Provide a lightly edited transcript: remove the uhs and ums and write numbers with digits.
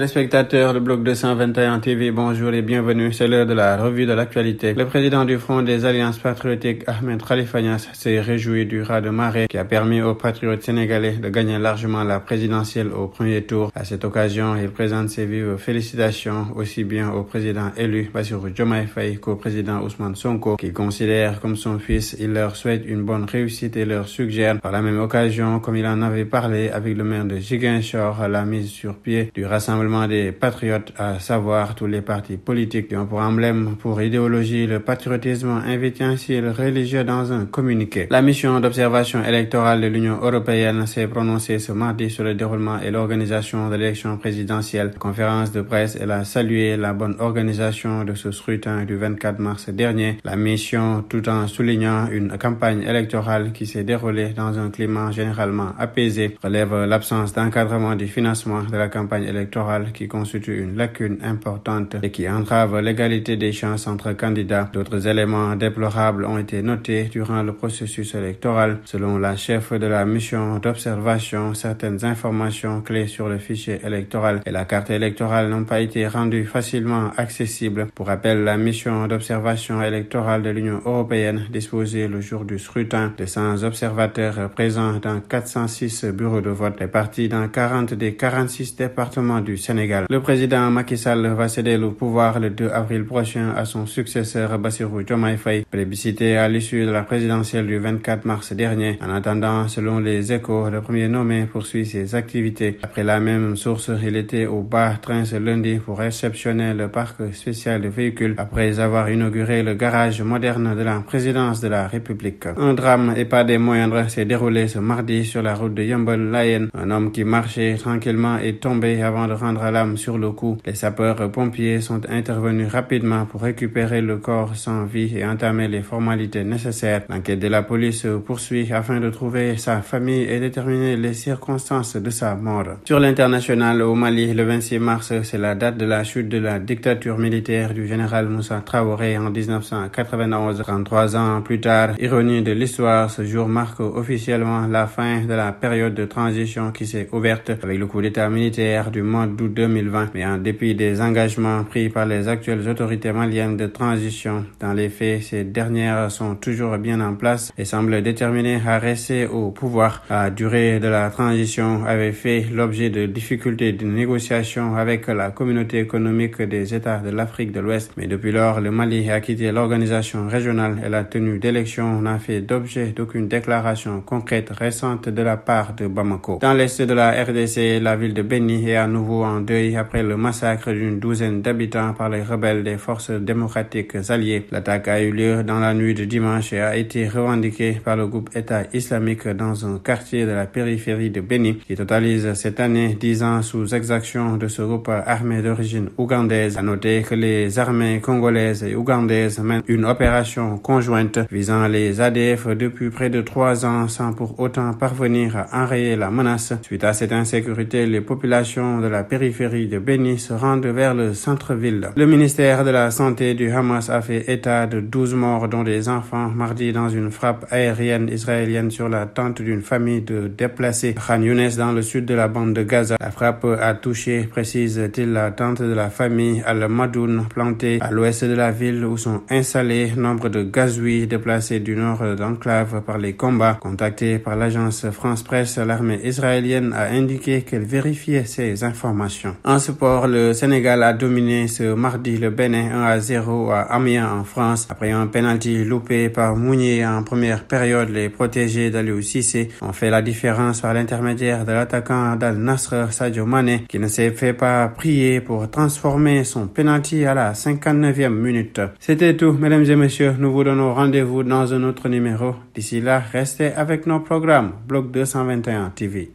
Téléspectateurs de Bloc 221 TV, bonjour et bienvenue. C'est l'heure de la revue de l'actualité. Le président du Front des Alliances Patriotiques, Ahmed Khalifa Niasse, s'est réjoui du raz-de-marée qui a permis aux patriotes sénégalais de gagner largement la présidentielle au premier tour. À cette occasion, il présente ses vives félicitations aussi bien au président élu Bassirou Diomaye Faye qu'au président Ousmane Sonko, qu'il considère comme son fils. Il leur souhaite une bonne réussite et leur suggère par la même occasion, comme il en avait parlé avec le maire de Ziguinchor, la mise sur pied du Rassemblement des patriotes, à savoir tous les partis politiques qui ont pour emblème, pour idéologie, le patriotisme, invite ainsi le religieux dans un communiqué. La mission d'observation électorale de l'Union européenne s'est prononcée ce mardi sur le déroulement et l'organisation de l'élection présidentielle. La conférence de presse, elle a salué la bonne organisation de ce scrutin du 24 mars dernier. La mission, tout en soulignant une campagne électorale qui s'est déroulée dans un climat généralement apaisé, relève l'absence d'encadrement du financement de la campagne électorale qui constitue une lacune importante et qui entrave l'égalité des chances entre candidats. D'autres éléments déplorables ont été notés durant le processus électoral. Selon la chef de la mission d'observation, certaines informations clés sur le fichier électoral et la carte électorale n'ont pas été rendues facilement accessibles. Pour rappel, la mission d'observation électorale de l'Union européenne disposait le jour du scrutin de 100 observateurs présents dans 406 bureaux de vote répartis dans 40 des 46 départements du Sénégal. Le président Macky Sall va céder le pouvoir le 2 avril prochain à son successeur Bassirou Diomaye Faye, plébiscité à l'issue de la présidentielle du 24 mars dernier. En attendant, selon les Échos, le premier nommé poursuit ses activités. Après la même source, il était au bas-train ce lundi pour réceptionner le parc spécial de véhicules après avoir inauguré le garage moderne de la présidence de la République. Un drame, et pas des moindres, s'est déroulé ce mardi sur la route de Yeumbeul-Layène. Un homme qui marchait tranquillement est tombé avant de rendre l'âme sur le coup. Les sapeurs-pompiers sont intervenus rapidement pour récupérer le corps sans vie et entamer les formalités nécessaires. L'enquête de la police poursuit afin de trouver sa famille et déterminer les circonstances de sa mort. Sur l'international, au Mali, le 26 mars, c'est la date de la chute de la dictature militaire du général Moussa Traoré en 1991. 33 ans plus tard, ironie de l'histoire, ce jour marque officiellement la fin de la période de transition qui s'est ouverte avec le coup d'état militaire du mois d'août 2020. Mais en dépit des engagements pris par les actuelles autorités maliennes de transition, dans les faits, ces dernières sont toujours bien en place et semblent déterminées à rester au pouvoir. La durée de la transition avait fait l'objet de difficultés de négociation avec la communauté économique des États de l'Afrique de l'Ouest. Mais depuis lors, le Mali a quitté l'organisation régionale et la tenue d'élections n'a fait d'objet d'aucune déclaration concrète récente de la part de Bamako. Dans l'est de la RDC, la ville de Beni est à nouveau en deuil après le massacre d'une douzaine d'habitants par les rebelles des forces démocratiques alliées. L'attaque a eu lieu dans la nuit de dimanche et a été revendiquée par le groupe État islamique dans un quartier de la périphérie de Beni qui totalise cette année 10 ans sous exaction de ce groupe armé d'origine ougandaise. À noter que les armées congolaises et ougandaises mènent une opération conjointe visant les ADF depuis près de 3 ans sans pour autant parvenir à enrayer la menace. Suite à cette insécurité, les populations de la périphérie de Beni se rendent vers le centre-ville. Le ministère de la Santé du Hamas a fait état de 12 morts dont des enfants mardi dans une frappe aérienne israélienne sur la tente d'une famille de déplacés. Khan Younes dans le sud de la bande de Gaza. La frappe a touché, précise-t-il, la tente de la famille Al-Madoun plantée à l'ouest de la ville où sont installés nombre de gazouilles déplacés du nord d'enclave par les combats. Contacté par l'agence France Presse, l'armée israélienne a indiqué qu'elle vérifiait ces informations. En sport, le Sénégal a dominé ce mardi le Bénin 1-0 à Amiens en France. Après un penalty loupé par Mounier en première période, les protégés d'Aliou Cissé ont fait la différence par l'intermédiaire de l'attaquant d'Al Nassr Sadio Mané qui ne s'est fait pas prier pour transformer son penalty à la 59e minute. C'était tout, mesdames et messieurs. Nous vous donnons rendez-vous dans un autre numéro. D'ici là, restez avec nos programmes. Bloc 221 TV.